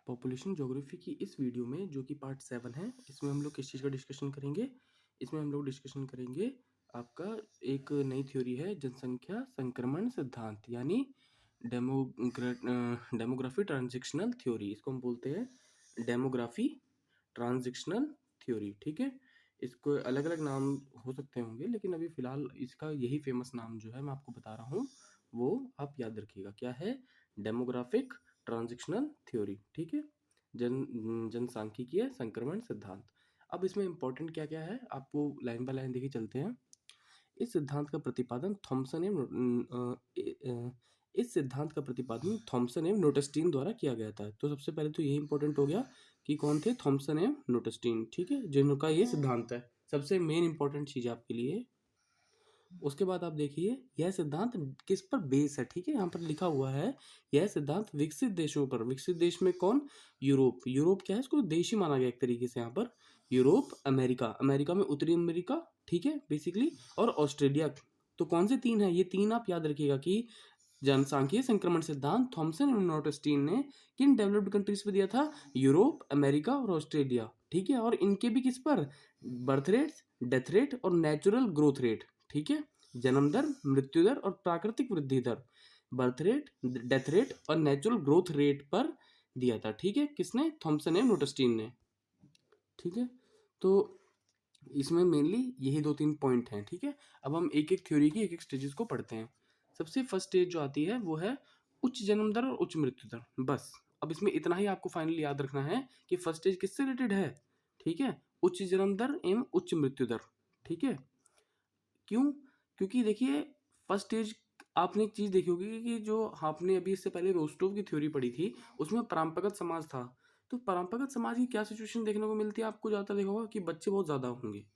Population geography की इस video में जो कि पार्ट 7 है, इसमें हम लोग किस चीज़ का डिस्कशन करेंगे। इसमें हम लोग डिस्कशन करेंगे आपका एक नई थ्योरी है जनसंख्या संक्रमण सिद्धांत, यानी डेमोग्राफी ट्रांजिशनल थ्योरी। इसको हम बोलते हैं डेमोग्राफी ट्रांजिशनल थ्योरी। ठीक है, इसको अलग अलग नाम हो सकते होंगे, लेकिन अभी फिलहाल इसका यही फेमस नाम जो है मैं आपको बता रहा हूँ, वो आप याद रखिएगा। क्या है? Demographic transitional theory. ठीक है, जनसांख्यिकीय संक्रमण सिद्धांत। अब इसमें इंपॉर्टेंट क्या क्या है, आपको लाइन बाय लाइन देखिए चलते हैं। इस सिद्धांत का प्रतिपादन थॉमसन एवं नोटेस्टीन द्वारा किया गया था। तो सबसे पहले तो यही इंपॉर्टेंट हो गया कि कौन थे, थॉमसन एवं नोटेस्टीन। ठीक है, जिनका ये सिद्धांत है, सबसे मेन इंपॉर्टेंट चीज आपके लिए। उसके बाद आप देखिए यह सिद्धांत किस पर बेस है। ठीक है, यहाँ पर लिखा हुआ है यह सिद्धांत विकसित देशों पर। विकसित देश में कौन? यूरोप। यूरोप क्या है, इसको देश ही माना गया एक तरीके से यहाँ पर। यूरोप, अमेरिका, अमेरिका में उत्तरी अमेरिका, ठीक है बेसिकली, और ऑस्ट्रेलिया। तो कौन से तीन है? ये तीन आप याद रखिएगा कि जनसांख्यिकीय संक्रमण सिद्धांत थॉमसन और नोटेस्टीन ने किन डेवलप्ड कंट्रीज पे दिया था? यूरोप, अमेरिका और ऑस्ट्रेलिया। ठीक है, और इनके भी किस पर? बर्थ रेट, डेथ रेट और नेचुरल ग्रोथ रेट। ठीक है, जन्म दर, मृत्यु दर और प्राकृतिक वृद्धि दर, बर्थ रेट, डेथ रेट और नेचुरल ग्रोथ रेट पर दिया था। ठीक है, किसने? थॉमसन एंड नोटेस्टीन ने। ठीक है, तो इसमें मेनली यही दो तीन पॉइंट हैं। ठीक है, अब हम एक एक थ्योरी की एक एक स्टेजेस को पढ़ते हैं। सबसे फर्स्ट स्टेज जो आती है वो है उच्च जन्म दर और उच्च मृत्यु दर। बस अब इसमें इतना ही आपको फाइनली याद रखना है कि फर्स्ट स्टेज किससे रिलेटेड है। ठीक है, उच्च जन्म दर एवं उच्च मृत्यु दर। ठीक है, क्यों? क्योंकि देखिए फर्स्ट स्टेज, आपने एक चीज देखी होगी कि जो आपने अभी इससे पहले रोस्टोव की थ्योरी पढ़ी थी, उसमें परंपरागत समाज था। तो परंपरागत समाज की क्या सिचुएशन देखने को मिलती है आपको? ज्यादा देखा होगा कि बच्चे बहुत ज्यादा होंगे,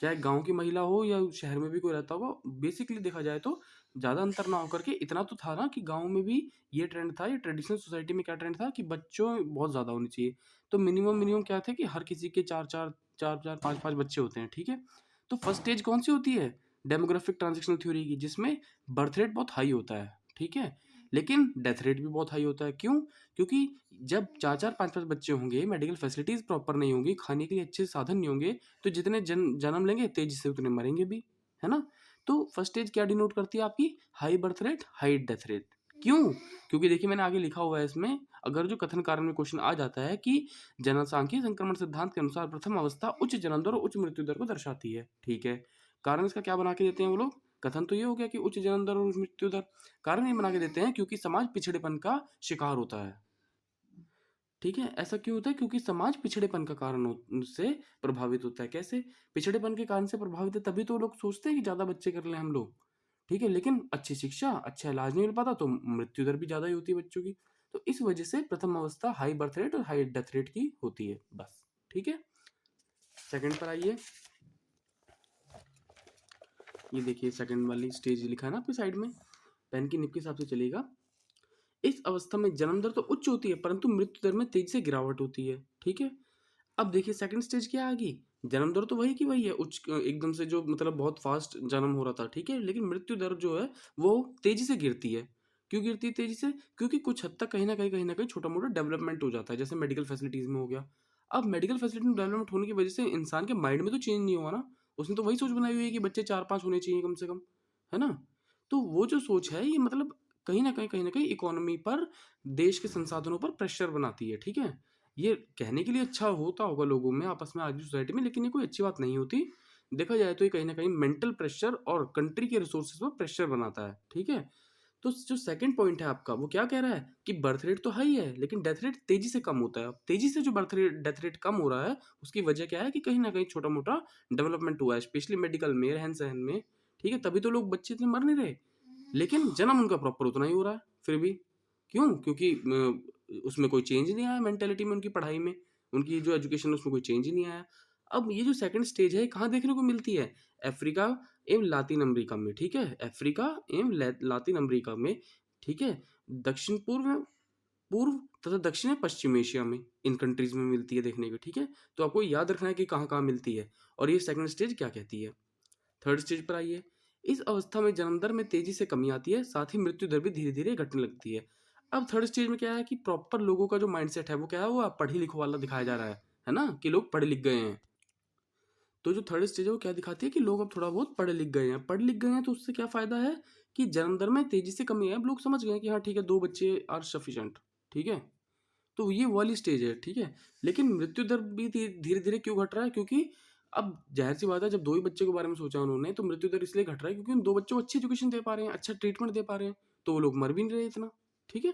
चाहे गांव की महिला हो या शहर में भी कोई रहता होगा। बेसिकली देखा जाए तो ज्यादा अंतर ना होकर के इतना तो था ना कि गांव में भी ये ट्रेंड था, ये ट्रेडिशनल सोसाइटी में क्या ट्रेंड था कि बच्चों बहुत ज्यादा होनी चाहिए। तो मिनिमम मिनिमम क्या थे कि हर किसी के चार चार पांच पांच बच्चे होते हैं। ठीक है, तो फर्स्ट स्टेज कौन सी होती है? डेमोग्राफिक ट्रांजिशनल थ्योरी की, जिसमें बर्थ रेट बहुत हाई होता है। ठीक है, लेकिन डेथ रेट भी बहुत हाई होता है। क्यों? क्योंकि जब चार चार पांच पांच बच्चे होंगे, मेडिकल फैसिलिटीज प्रॉपर नहीं होंगी, खाने के लिए अच्छे साधन नहीं होंगे, तो जितने जन्म लेंगे तेजी से उतने मरेंगे भी, है ना। तो फर्स्ट स्टेज क्या डिनोट करती है आपकी? High birth rate, high death rate. क्यों? क्योंकि देखिए मैंने आगे लिखा हुआ है इसमें, अगर जो कथन कारण में क्वेश्चन आ जाता है कि जनसांख्यिकीय संक्रमण सिद्धांत के अनुसार प्रथम अवस्था उच्च जन्म दर और उच्च मृत्यु दर को दर्शाती है। ठीक है, कारण इसका क्या बना के देते हैं वो लोग? कथन तो ये हो गया कि उच्च जन्म दर और उच्च मृत्यु दर। कारण ये बना के देते हैं क्योंकि समाज पिछड़ेपन का शिकार होता है। ठीक है, ऐसा क्यों होता है? क्योंकि समाज पिछड़ेपन का कारण से प्रभावित होता है। कैसे पिछड़ेपन के कारण से प्रभावित है? तभी तो लोग सोचते हैं कि ज्यादा बच्चे कर लें हम लोग। ठीक है, लेकिन अच्छी शिक्षा, अच्छा इलाज नहीं मिल पाता तो मृत्यु दर भी ज्यादा ही होती है बच्चों की। तो इस वजह से प्रथम अवस्था हाई बर्थ रेट और हाई डेथ रेट की होती है। बस ठीक है, सेकंड पर आइए। ये देखिए सेकंड वाली स्टेज लिखा है ना आपकी साइड में, पेन की निब के हिसाब से चलिएगा। इस अवस्था में जन्म दर तो उच्च होती है, परंतु मृत्यु दर में तेजी से गिरावट होती है। ठीक है, अब देखिए सेकंड स्टेज क्या आ गई? जन्म दर तो वही की वही है, उच्च एकदम से जो मतलब बहुत फास्ट जन्म हो रहा था। ठीक है, लेकिन मृत्यु दर जो है वो तेजी से गिरती है। क्यों गिरती है तेजी से? क्योंकि कुछ हद तक कहीं ना कहीं छोटा मोटा डेवलपमेंट हो जाता है, जैसे मेडिकल फैसिलिटीज में हो गया। अब मेडिकल फैसिलिटी में डेवलपमेंट होने की वजह से इंसान के माइंड में तो चेंज नहीं हुआ ना। उसने तो वही सोच बनाई हुई है कि बच्चे चार पांच होने चाहिए कम से कम, है ना। तो वो जो सोच है ये मतलब कहीं ना कहीं इकोनॉमी पर, देश के संसाधनों पर प्रेशर बनाती है। ठीक है, ये कहने के लिए अच्छा होता होगा लोगों में आपस में आज भी सोसाइटी में, लेकिन ये कोई अच्छी बात नहीं होती। देखा जाए तो ये कहीं ना कहीं मेंटल प्रेशर और कंट्री के रिसोर्सेज पर प्रेशर बनाता है। ठीक है, तो जो सेकंड पॉइंट है आपका वो क्या कह रहा है कि बर्थ रेट तो हाई है लेकिन डेथ रेट तेजी से कम होता है। अब तेजी से जो बर्थ रेट डेथ रेट कम हो रहा है, उसकी वजह क्या है कि कहीं ना कहीं छोटा मोटा डेवलपमेंट हुआ है, स्पेशली मेडिकल में, रहन सहन में। ठीक है, तभी तो लोग बच्चे इतने मर नहीं रहे, लेकिन जन्म उनका प्रॉपर उतना ही हो रहा है फिर भी। क्यों? क्योंकि उसमें कोई चेंज नहीं आया मेंटेलिटी में, उनकी पढ़ाई में, उनकी जो एजुकेशन है उसमें कोई चेंज ही नहीं आया। अब ये जो सेकंड स्टेज है कहाँ देखने को मिलती है? अफ्रीका एवं लातिन अमेरिका में। ठीक है, अफ्रीका एवं लातिन अमेरिका में। ठीक है, दक्षिण पूर्व पूर्व तथा दक्षिण पश्चिम एशिया में इन कंट्रीज में मिलती है देखने को। ठीक है, तो आपको याद रखना है कि कहाँ कहाँ मिलती है और ये सेकंड स्टेज क्या कहती है। थर्ड स्टेज पर आइए। इस अवस्था में जन्म दर में तेजी से कमी आती है, साथ ही मृत्यु दर भी धीरे धीरे घटने लगती है। अब थर्ड स्टेज में क्या है कि प्रॉपर लोगों का जो माइंडसेट है वो क्या है, वो पढ़ी लिखो वाला दिखाया जा रहा है ना, कि लोग पढ़े लिख गए हैं। तो जो थर्ड स्टेज है वो क्या दिखाती है कि लोग अब थोड़ा बहुत पढ़े लिख गए हैं। पढ़ लिख गए हैं तो उससे क्या फायदा है कि जन्म दर में तेजी से कमी है। अब लोग समझ गए हैं कि हाँ ठीक है, 2 बच्चे आर सफिशिएंट, ठीक है। तो ये वाली स्टेज है, ठीक है। लेकिन मृत्यु दर भी धीरे धीरे क्यों घट रहा है? क्योंकि अब जाहिर सी बात है, जब 2 ही बच्चे के बारे में सोचा उन्होंने, तो मृत्यु दर इसलिए घट रहा है क्योंकि उन 2 बच्चों को अच्छी एजुकेशन दे पा रहे हैं, अच्छा ट्रीटमेंट दे पा रहे हैं, तो वो लोग मर भी नहीं रहे इतना, ठीक है।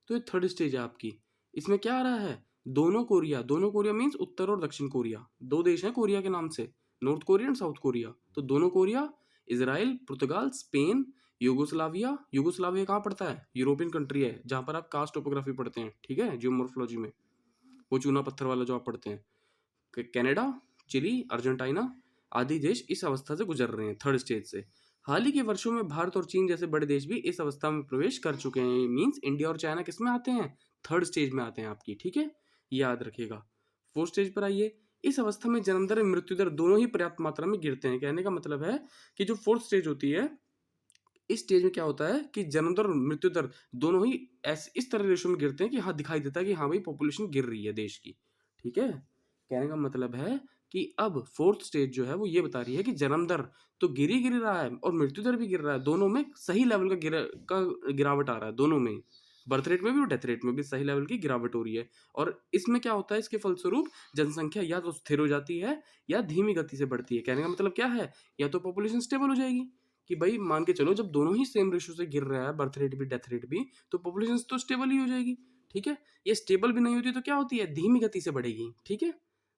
तो ये थर्ड स्टेज है आपकी। इसमें क्या आ रहा है? दोनों कोरिया मीन्स उत्तर और दक्षिण कोरिया, 2 देश हैं कोरिया के नाम से, north Korea and south Korea. तो दोनों कोरिया, इजराइल, पुर्तगाल, स्पेन, यूगोस्लाविया। यूगोस्लाविया कहाँ पड़ता है? यूरोपियन कंट्री है, जहाँ पर आप कास्ट टोपोग्राफी पढ़ते हैं, ठीक है, जियोमॉर्फोलॉजी में, वो चूना पत्थर वाला जो आप पढ़ते हैं। कनाडा, चिली, अर्जेंटीना आदि देश इस अवस्था से गुजर रहे हैं, थर्ड स्टेज से। हाल ही के वर्षों में भारत और चीन जैसे बड़े देश भी इस अवस्था में प्रवेश कर चुके हैं। मींस इंडिया और चाइना किस में आते हैं? थर्ड स्टेज में आते हैं आपकी, ठीक है, याद रखिएगा। फोर्थ स्टेज पर आइए। इस अवस्था में जन्म दर और मृत्यु दर दोनों ही पर्याप्त मात्रा में गिरते हैं। कहने का मतलब है कि जो फोर्थ स्टेज होती है, इस स्टेज में क्या होता है कि जन्म दर और मृत्यु दर दोनों ही ऐसे इस तरह रेशो में गिरते हैं कि हाँ दिखाई देता है कि हाँ भाई पॉपुलेशन गिर रही है देश की, ठीक है। कहने का मतलब है कि अब फोर्थ स्टेज जो है वो ये बता रही है कि जन्म दर तो गिर रहा है और मृत्यु दर भी गिर रहा है, दोनों में सही लेवल का गिरावट आ रहा है, दोनों में, बर्थ रेट में भी और डेथ रेट में भी सही लेवल की गिरावट हो रही है। और इसमें क्या होता है, इसके फलस्वरूप जनसंख्या या तो स्थिर हो जाती है या धीमी गति से बढ़ती है। कहने का मतलब क्या है? या तो पॉपुलेशन स्टेबल हो जाएगी, कि भाई मान के चलो जब दोनों ही सेम रेशो से गिर रहा है, बर्थ रेट भी डेथ रेट भी, तो पॉपुलेशन तो स्टेबल ही हो जाएगी, ठीक है। ये स्टेबल भी नहीं होती तो क्या होती है? धीमी गति से बढ़ेगी, ठीक है,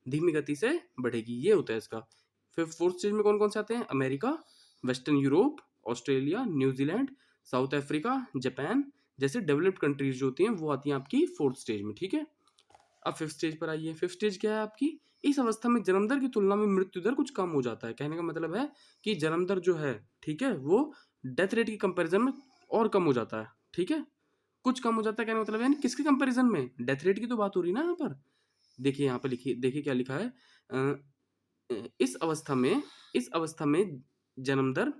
धीमी गति से बढ़ेगी, ये होता है इसका। फिर फोर्थ स्टेज में कौन कौन से आते हैं? America, western Europe, Australia, New Zealand, south Africa, Japan जैसे डेवलप्ड कंट्रीज जो होती हैं वो आती हैं आपकी फोर्थ स्टेज में, ठीक है। अब फिफ्थ स्टेज पर आइए। फिफ्थ स्टेज क्या है आपकी? इस अवस्था में जन्म दर की तुलना में मृत्यु दर कुछ कम हो जाता है। कहने का मतलब है कि जन्म दर जो है, ठीक है, वो डेथ रेट की कंपैरिजन में और कम हो जाता है, ठीक है, कुछ कम हो जाता है। कहने का मतलब है यानी किसके कंपैरिजन में? डेथ रेट की तो बात हो रही है ना यहाँ पर। देखिए यहाँ पे लिखिए, देखिए क्या लिखा है। इस अवस्था में इस अवस्था में जन्म दर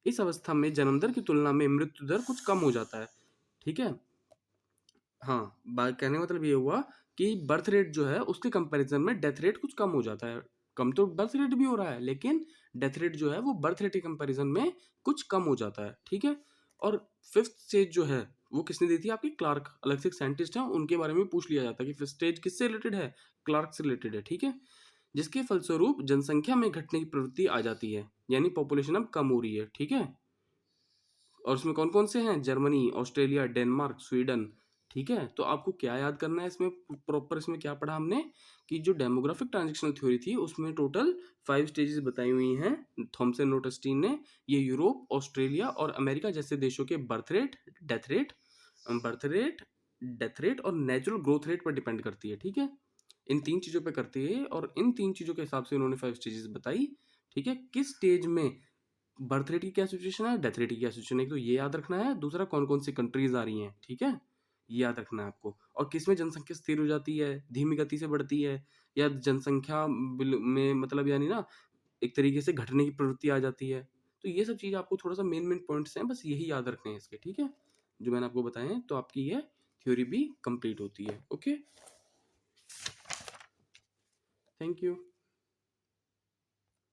इस अवस्था में जन्म दर की तुलना में मृत्यु दर कुछ कम हो जाता है, ठीक है। हाँ, बात कहने का मतलब ये हुआ कि बर्थ रेट जो है उसके कंपैरिजन में डेथ रेट कुछ कम हो जाता है। कम तो बर्थ रेट भी हो रहा है, लेकिन डेथ रेट जो है वो बर्थ रेट के कंपैरिजन में कुछ कम हो जाता है, ठीक है। और फिफ्थ स्टेज जो है वो किसने दी थी? आपकी क्लार्क, अलग से एक साइंटिस्ट है, उनके बारे में पूछ लिया जाता है कि फिफ्थ स्टेज किससे रिलेटेड है? क्लार्क से रिलेटेड है, ठीक है। जिसके फलस्वरूप जनसंख्या में घटने की प्रवृत्ति आ जाती है, यानी पॉपुलेशन अब कम हो रही है, ठीक है। और उसमें कौन कौन से हैं? जर्मनी, ऑस्ट्रेलिया, डेनमार्क, स्वीडन, ठीक है। तो आपको क्या याद करना है इसमें? प्रॉपर इसमें क्या पढ़ा हमने कि जो डेमोग्राफिक ट्रांजिशनल थ्योरी थी उसमें टोटल 5 स्टेजेस बताई हुई हैं थॉमसन नोटस्टीन ने। ये यूरोप, ऑस्ट्रेलिया और अमेरिका जैसे देशों के बर्थ रेट डेथ रेट और नेचुरल ग्रोथ रेट पर डिपेंड करती है, ठीक है। इन 3 चीज़ों पे करती है और इन 3 चीज़ों के हिसाब से उन्होंने 5 स्टेजेस बताई, ठीक है। किस स्टेज में बर्थ रेट की क्या सिचुएशन है, डेथ रेट की क्या सिचुएशन है, तो ये याद रखना है। दूसरा कौन कौन सी कंट्रीज आ रही हैं, ठीक है, ये याद रखना है आपको। और किसमें जनसंख्या स्थिर हो जाती है, धीमी गति से बढ़ती है, या जनसंख्या में मतलब यानी ना एक तरीके से घटने की प्रवृत्ति आ जाती है। तो ये सब चीज़ आपको थोड़ा सा मेन मेन पॉइंट्स हैं, बस यही याद रखने हैं इसके, ठीक है, जो मैंने आपको बताए हैं। तो आपकी ये थ्योरी भी कंप्लीट होती है। Okay, thank you.